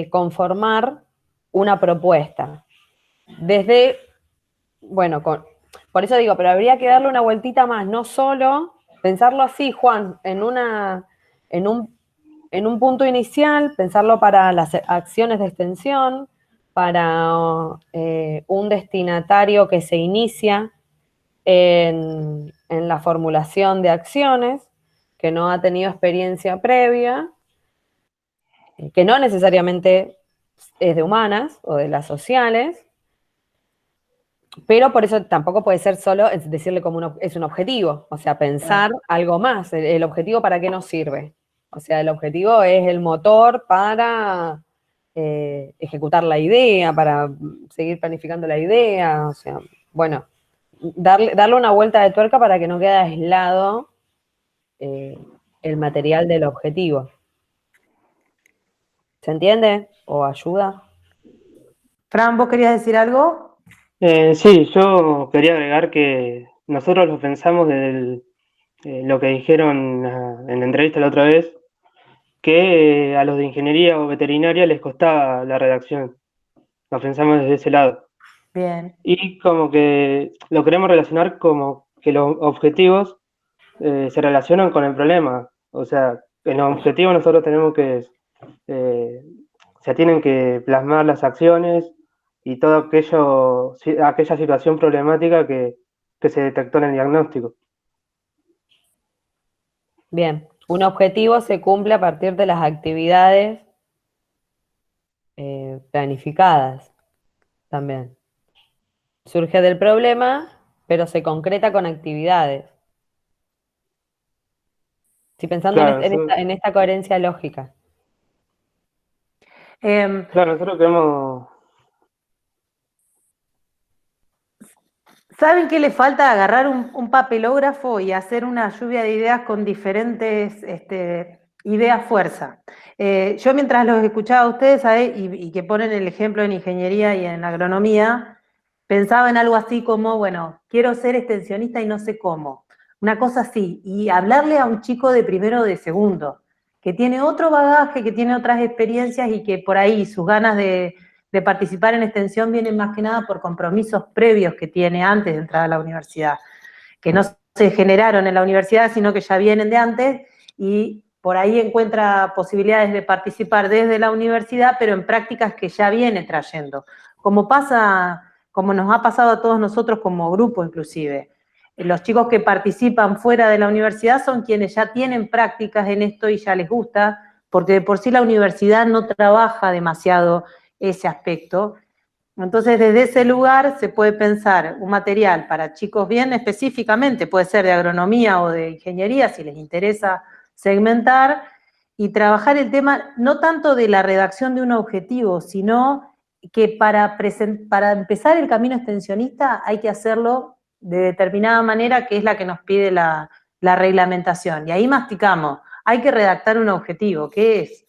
conformar una propuesta. Desde, bueno, por eso digo, pero habría que darle una vueltita más, no solo pensarlo así, Juan, en un punto inicial, pensarlo para las acciones de extensión, para un destinatario que se inicia en la formulación de acciones, que no ha tenido experiencia previa, que no necesariamente es de humanas o de las sociales, pero por eso tampoco puede ser solo decirle como es un objetivo, o sea, pensar algo más. ¿El objetivo para qué nos sirve? O sea, el objetivo es el motor para ejecutar la idea, para seguir planificando la idea, o sea, bueno, darle una vuelta de tuerca para que no quede aislado el material del objetivo. ¿Se entiende? ¿O ayuda? Fran, ¿vos querías decir algo? Sí, yo quería agregar que nosotros lo pensamos desde lo que dijeron en la entrevista la otra vez, que a los de ingeniería o veterinaria les costaba la redacción. Lo pensamos desde ese lado. Bien. Y como que lo queremos relacionar como que los objetivos se relacionan con el problema. O sea, en los objetivos nosotros tenemos que, se tienen que plasmar las acciones y todo aquello, aquella situación problemática que se detectó en el diagnóstico. Bien, un objetivo se cumple a partir de las actividades planificadas también. Surge del problema, pero se concreta con actividades. Estoy pensando Claro, en esta coherencia lógica. claro, nosotros queremos... ¿Saben qué le falta? Agarrar un papelógrafo y hacer una lluvia de ideas con diferentes ideas fuerza. Yo mientras los escuchaba a ustedes, ¿sabes? Y que ponen el ejemplo en ingeniería y en agronomía, pensaba en algo así como, bueno, quiero ser extensionista y no sé cómo. Una cosa así. Y hablarle a un chico de primero o de segundo, que tiene otro bagaje, que tiene otras experiencias y que por ahí sus ganas de participar en extensión vienen más que nada por compromisos previos que tiene antes de entrar a la universidad, que no se generaron en la universidad, sino que ya vienen de antes y por ahí encuentra posibilidades de participar desde la universidad, pero en prácticas que ya viene trayendo. Como nos ha pasado a todos nosotros como grupo inclusive. Los chicos que participan fuera de la universidad son quienes ya tienen prácticas en esto y ya les gusta, porque de por sí la universidad no trabaja demasiado ese aspecto. Entonces, desde ese lugar se puede pensar un material para chicos bien específicamente, puede ser de agronomía o de ingeniería, si les interesa segmentar, y trabajar el tema no tanto de la redacción de un objetivo, sino que para empezar el camino extensionista hay que hacerlo de determinada manera, que es la que nos pide la reglamentación. Y ahí masticamos, hay que redactar un objetivo, ¿qué es?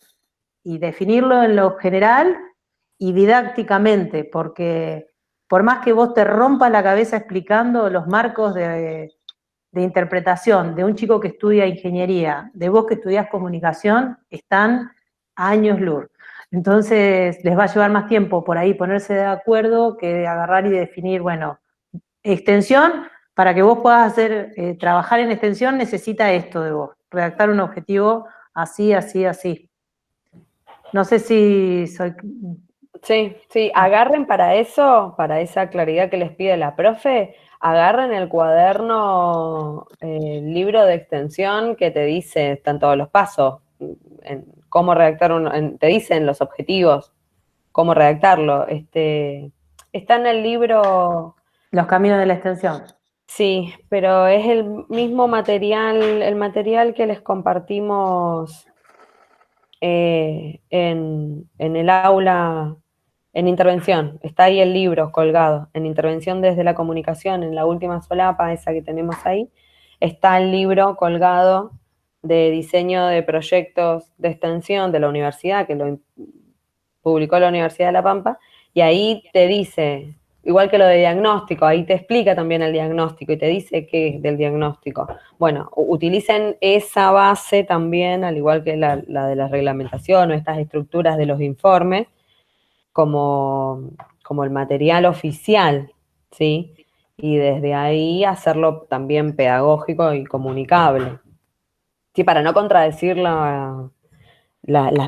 Y definirlo en lo general y didácticamente, porque por más que vos te rompas la cabeza explicando los marcos de interpretación de un chico que estudia ingeniería, de vos que estudiás comunicación, están a años luz. Entonces les va a llevar más tiempo por ahí ponerse de acuerdo que de agarrar y definir, bueno, extensión, para que vos puedas trabajar en extensión necesita esto de vos, redactar un objetivo así, así, así. No sé si soy... Sí, agarren para eso, para esa claridad que les pide la profe, agarren el cuaderno, el libro de extensión que te dice, están todos los pasos, en cómo redactar te dicen los objetivos, cómo redactarlo. Está en el libro. Los caminos de la extensión. Sí, pero es el mismo material, el material que les compartimos en el aula En intervención, está ahí el libro colgado, en intervención desde la comunicación, en la última solapa, esa que tenemos ahí, está el libro colgado de diseño de proyectos de extensión de la universidad, que lo publicó la Universidad de La Pampa, y ahí te dice, igual que lo de diagnóstico, ahí te explica también el diagnóstico y te dice qué es del diagnóstico. Bueno, utilicen esa base también, al igual que la de la reglamentación o estas estructuras de los informes, como el material oficial, ¿sí? Y desde ahí hacerlo también pedagógico y comunicable. Sí, para no contradecir las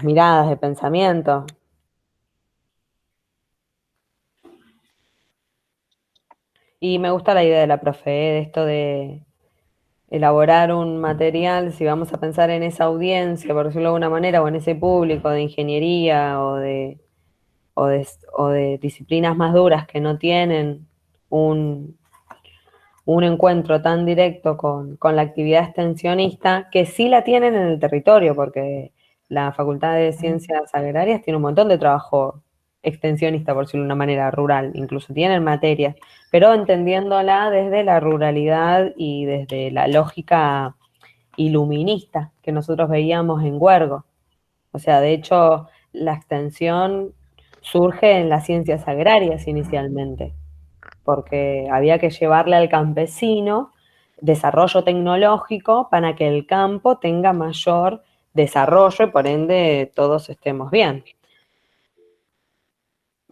miradas de pensamiento. Y me gusta la idea de la profe, de esto de elaborar un material, si vamos a pensar en esa audiencia, por decirlo de alguna manera, o en ese público de ingeniería o de disciplinas más duras que no tienen un encuentro tan directo con la actividad extensionista, que sí la tienen en el territorio, porque la Facultad de Ciencias Agrarias tiene un montón de trabajo extensionista, por decirlo de una manera, rural, incluso tienen materias, pero entendiéndola desde la ruralidad y desde la lógica iluminista que nosotros veíamos en Huergo. O sea, de hecho, la extensión surge en las ciencias agrarias inicialmente, porque había que llevarle al campesino desarrollo tecnológico para que el campo tenga mayor desarrollo y por ende todos estemos bien.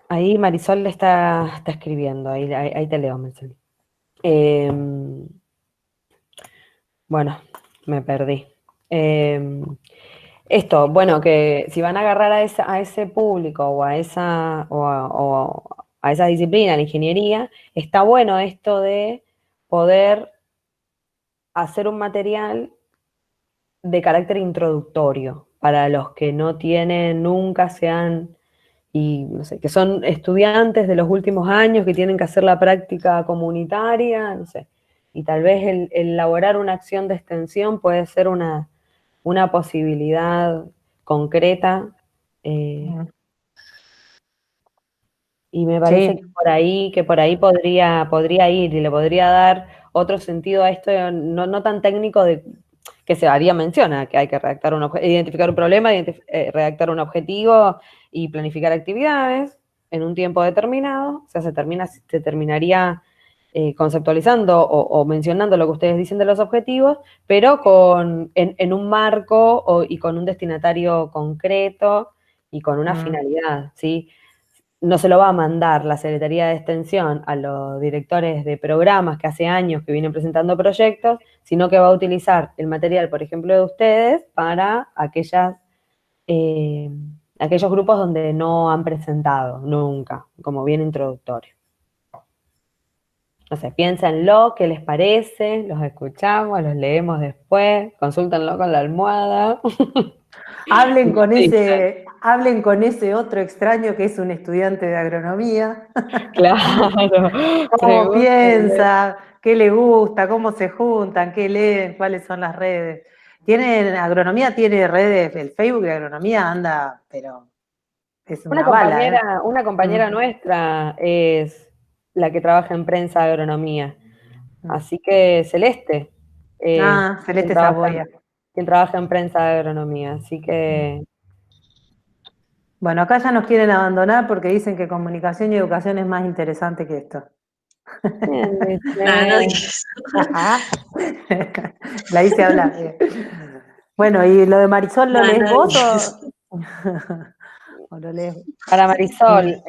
Ahí Marisol le está escribiendo, ahí te leo, Marcelo. Bueno, me perdí. Esto, bueno, que si van a agarrar a ese público o a esa disciplina, la ingeniería, está bueno esto de poder hacer un material de carácter introductorio para los que no tienen, nunca sean, y no sé, que son estudiantes de los últimos años que tienen que hacer la práctica comunitaria, no sé. Y tal vez el elaborar una acción de extensión puede ser una posibilidad concreta. Y me parece Sí. que por ahí podría ir y le podría dar otro sentido a esto, no tan técnico de que se haría menciona que hay que redactar identificar un problema, redactar un objetivo y planificar actividades en un tiempo determinado. O sea, se terminaría conceptualizando o mencionando lo que ustedes dicen de los objetivos, pero en un marco y con un destinatario concreto y con una finalidad, ¿sí? No se lo va a mandar la Secretaría de Extensión a los directores de programas que hace años que vienen presentando proyectos, sino que va a utilizar el material, por ejemplo, de ustedes para aquellos grupos donde no han presentado nunca, como bien introductorio. No sé, piénsenlo, qué les parece, los escuchamos, los leemos después, consúltenlo con la almohada. Hablen con ese otro extraño que es un estudiante de agronomía. Claro. ¿Cómo piensa? ¿Qué le gusta? ¿Cómo se juntan? ¿Qué leen? ¿Cuáles son las redes? Agronomía tiene redes, el Facebook de agronomía anda, pero es una bala, ¿eh? Una compañera nuestra es la que trabaja en prensa de agronomía. Así que Celeste, Celeste Saboya. quien trabaja en prensa de agronomía. Así que Bueno, acá ya nos quieren abandonar porque dicen que comunicación y educación es más interesante que esto. No digas La hice hablar. Bueno, ¿y lo de Marisol lo lees vos o lo lees? para Marisol,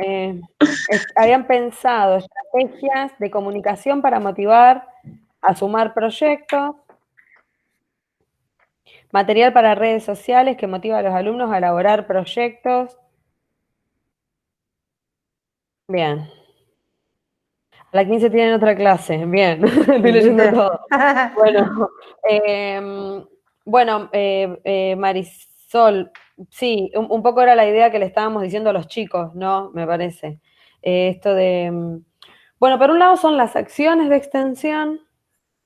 habían pensado estrategias de comunicación para motivar a sumar proyectos, material para redes sociales que motiva a los alumnos a elaborar proyectos. Bien. A la 15 tienen otra clase, bien, estoy leyendo todo. Bueno, Marisol, sí, un poco era la idea que le estábamos diciendo a los chicos, ¿no? Me parece. Esto de, bueno, por un lado son las acciones de extensión,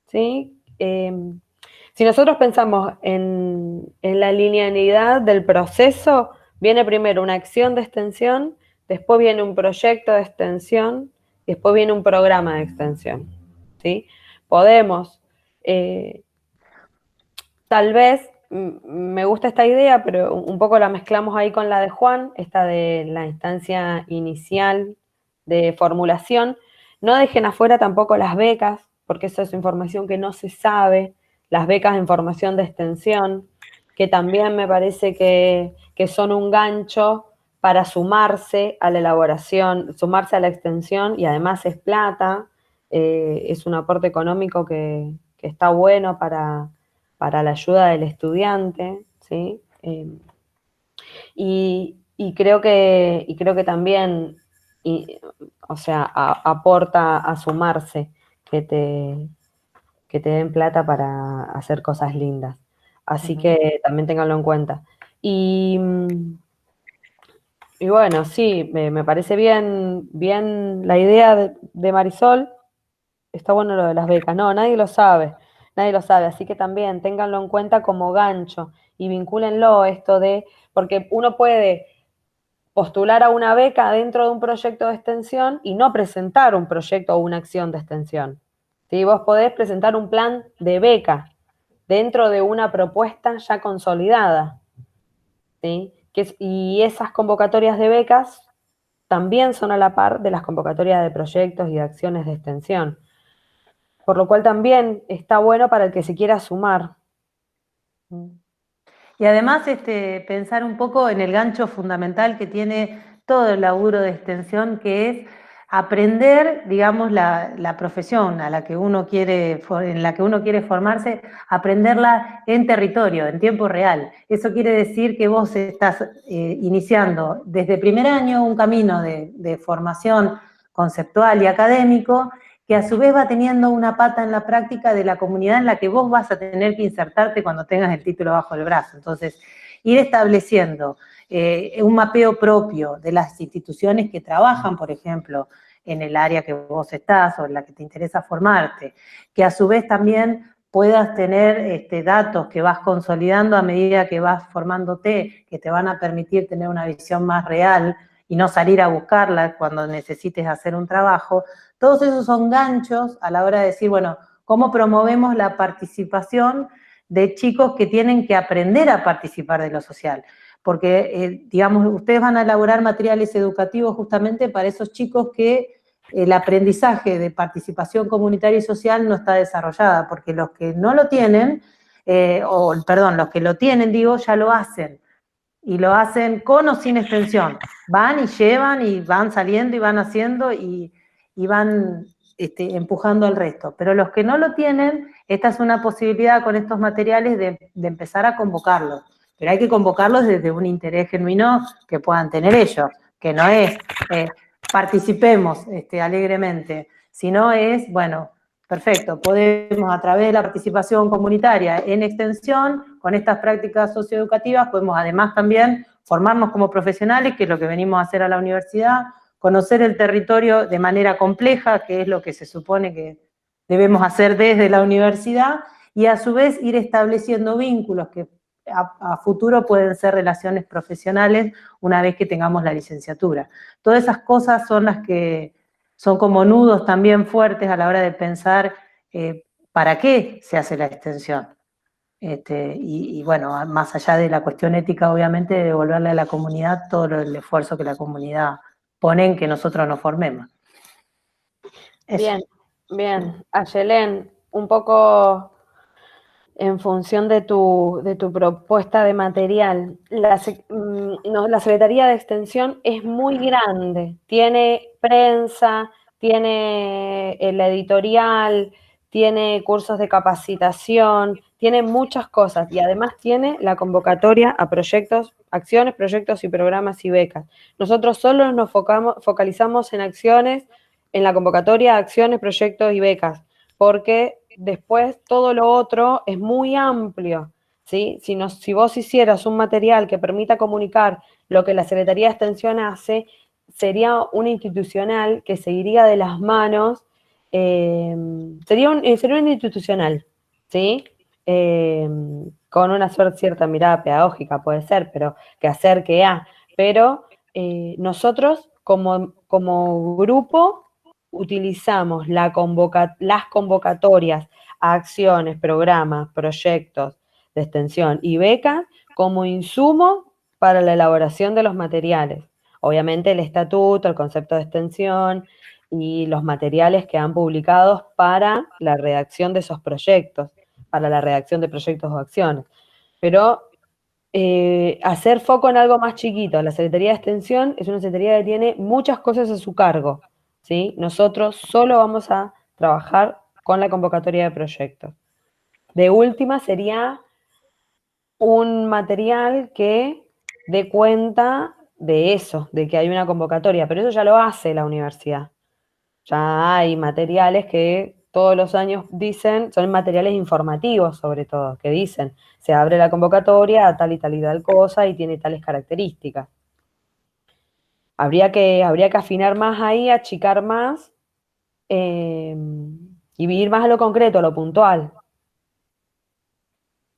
¿sí? Si nosotros pensamos en la linealidad del proceso, viene primero una acción de extensión, después viene un proyecto de extensión, y después viene un programa de extensión, ¿sí? Podemos, tal vez, me gusta esta idea, pero un poco la mezclamos ahí con la de Juan, esta de la instancia inicial de formulación. No dejen afuera tampoco las becas, porque eso es información que no se sabe, las becas en formación de extensión, que también me parece que son un gancho para sumarse a la elaboración, sumarse a la extensión, y además es plata, es un aporte económico que está bueno para la ayuda del estudiante, ¿sí? Y creo que también, o sea, aporta a sumarse que que te den plata para hacer cosas lindas. Así que también ténganlo en cuenta. Y, y bueno, sí, me parece bien la idea de Marisol. Está bueno lo de las becas. No, nadie lo sabe, así que también ténganlo en cuenta como gancho y vincúlenlo esto de, porque uno puede postular a una beca dentro de un proyecto de extensión y no presentar un proyecto o una acción de extensión. ¿Sí? Vos podés presentar un plan de beca dentro de una propuesta ya consolidada, ¿sí? Y esas convocatorias de becas también son a la par de las convocatorias de proyectos y de acciones de extensión. Por lo cual también está bueno para el que se quiera sumar. Y además pensar un poco en el gancho fundamental que tiene todo el laburo de extensión, que es aprender, digamos, la profesión a la que uno quiere, en la que uno quiere formarse, aprenderla en territorio, en tiempo real. Eso quiere decir que vos estás iniciando desde primer año un camino de formación conceptual y académico, que a su vez va teniendo una pata en la práctica de la comunidad en la que vos vas a tener que insertarte cuando tengas el título bajo el brazo. Entonces, ir estableciendo un mapeo propio de las instituciones que trabajan, por ejemplo, en el área que vos estás o en la que te interesa formarte, que a su vez también puedas tener datos que vas consolidando a medida que vas formándote, que te van a permitir tener una visión más real y no salir a buscarla cuando necesites hacer un trabajo. Todos esos son ganchos a la hora de decir, bueno, ¿cómo promovemos la participación de chicos que tienen que aprender a participar de lo social? Porque, digamos, ustedes van a elaborar materiales educativos justamente para esos chicos que el aprendizaje de participación comunitaria y social no está desarrollada, porque los que no lo tienen, los que lo tienen, digo, ya lo hacen. Y lo hacen con o sin extensión. Van y llevan y van saliendo y van haciendo y van empujando al resto. Pero los que no lo tienen, esta es una posibilidad con estos materiales de empezar a convocarlos. Pero hay que convocarlos desde un interés genuino que puedan tener ellos, que no es participemos alegremente, sino es, bueno, perfecto, podemos a través de la participación comunitaria en extensión, con estas prácticas socioeducativas, podemos además también formarnos como profesionales, que es lo que venimos a hacer a la universidad, conocer el territorio de manera compleja, que es lo que se supone que debemos hacer desde la universidad, y a su vez ir estableciendo vínculos que a futuro pueden ser relaciones profesionales una vez que tengamos la licenciatura. Todas esas cosas son las que son como nudos también fuertes a la hora de pensar para qué se hace la extensión. Y bueno, más allá de la cuestión ética, obviamente, de devolverle a la comunidad todo el esfuerzo que la comunidad pone en que nosotros nos formemos. Eso. Bien. Ayelén, un poco en función de tu propuesta de material, la Secretaría de Extensión es muy grande, tiene prensa, tiene la editorial, tiene cursos de capacitación, tiene muchas cosas y además tiene la convocatoria a proyectos, acciones, proyectos y programas y becas. Nosotros solo nos focalizamos en acciones, en la convocatoria de acciones, proyectos y becas, porque después todo lo otro es muy amplio, ¿sí? Si vos hicieras un material que permita comunicar lo que la Secretaría de Extensión hace, sería un institucional que se iría de las manos, sería un institucional, ¿sí? Con una cierta mirada pedagógica puede ser, pero que acerque a. Pero nosotros como grupo utilizamos las convocatorias a acciones, programas, proyectos de extensión y becas como insumo para la elaboración de los materiales. Obviamente el estatuto, el concepto de extensión y los materiales que han publicado para la redacción de esos proyectos, para la redacción de proyectos o acciones. Pero hacer foco en algo más chiquito. La Secretaría de Extensión es una secretaría que tiene muchas cosas a su cargo, ¿sí? Nosotros solo vamos a trabajar con la convocatoria de proyectos. De última sería un material que dé cuenta de eso, de que hay una convocatoria, pero eso ya lo hace la universidad. Ya hay materiales que todos los años dicen, son materiales informativos sobre todo, que dicen, se abre la convocatoria a tal y tal cosa y tiene tales características. Habría que afinar más ahí, achicar más y ir más a lo concreto, a lo puntual.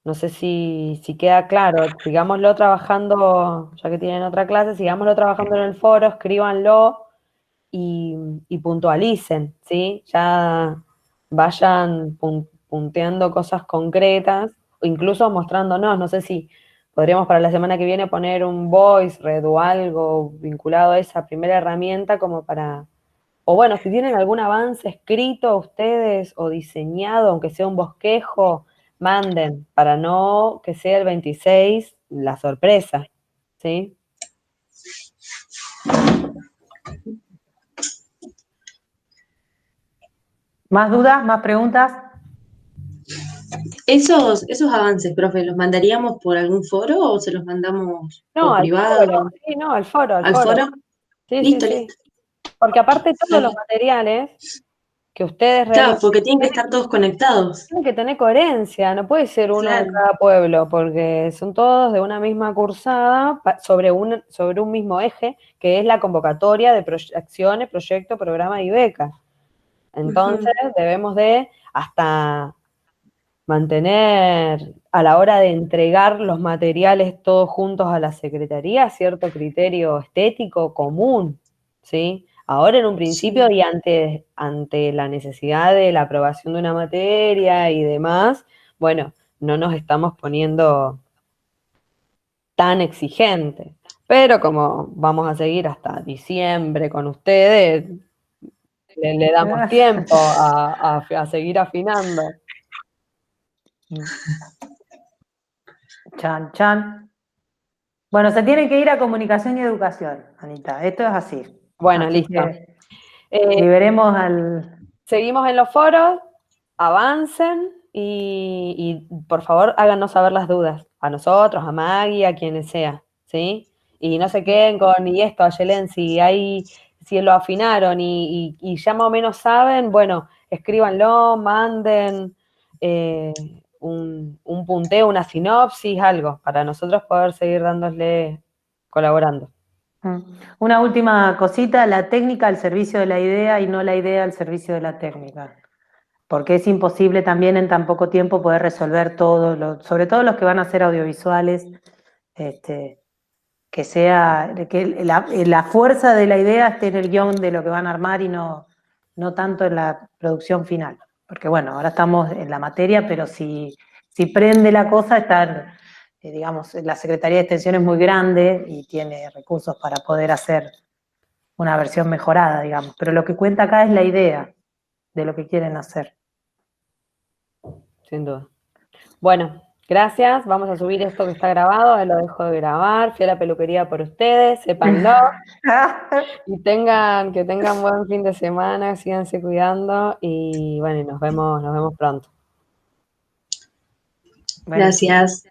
No sé si queda claro, sigámoslo trabajando, ya que tienen otra clase, sigámoslo trabajando en el foro, escríbanlo y puntualicen, ¿sí? Ya vayan punteando cosas concretas, o incluso mostrándonos, no sé si podríamos para la semana que viene poner un VoiceThread o algo vinculado a esa primera herramienta como para, o bueno, si tienen algún avance escrito ustedes o diseñado, aunque sea un bosquejo, manden, para no que sea el 26 la sorpresa, ¿sí? ¿Más dudas? ¿Más preguntas? Esos avances, profe, ¿los mandaríamos por algún foro o se los mandamos No, por al privado? foro, sí, no, al foro, al ¿Al foro. foro? Sí, sí, Listo, sí. listo. Porque aparte todos los Dale. materiales que ustedes Claro, realicen porque tienen que estar todos conectados. tienen que tener coherencia, no puede ser uno de Claro. cada pueblo, porque son todos de una misma cursada sobre un mismo eje, que es la convocatoria de acciones, proyectos, programas y becas. Entonces debemos de hasta mantener a la hora de entregar los materiales todos juntos a la secretaría cierto criterio estético común, ¿sí? Ahora en un principio Sí. y ante la necesidad de la aprobación de una materia y demás, bueno, no nos estamos poniendo tan exigentes, pero como vamos a seguir hasta diciembre con ustedes, le damos tiempo a seguir afinando. Chan, chan. Bueno, se tiene que ir a comunicación y educación, Anita. Esto es así. Bueno, Así listo. que liberemos al... Seguimos en los foros, avancen y por favor háganos saber las dudas, a nosotros, a Maggie, a quienes sea, ¿sí? Y no se queden con, y esto, Ayelen, si lo afinaron y ya más o menos saben, bueno, escríbanlo, manden un punteo, una sinopsis, algo, para nosotros poder seguir dándole, colaborando. Una última cosita, la técnica al servicio de la idea y no la idea al servicio de la técnica. Porque es imposible también en tan poco tiempo poder resolver todo, sobre todo los que van a ser audiovisuales, que la fuerza de la idea esté en el guión de lo que van a armar y no tanto en la producción final. Porque bueno, ahora estamos en la materia, pero si prende la cosa, digamos, la Secretaría de Extensión es muy grande y tiene recursos para poder hacer una versión mejorada, digamos. Pero lo que cuenta acá es la idea de lo que quieren hacer. Sin duda. Bueno, gracias. Vamos a subir esto que está grabado. Ahí lo dejo de grabar. Fui a la peluquería por ustedes, sépanlo. Y que tengan buen fin de semana, síganse cuidando y bueno, nos vemos pronto. Buenísimo. Gracias.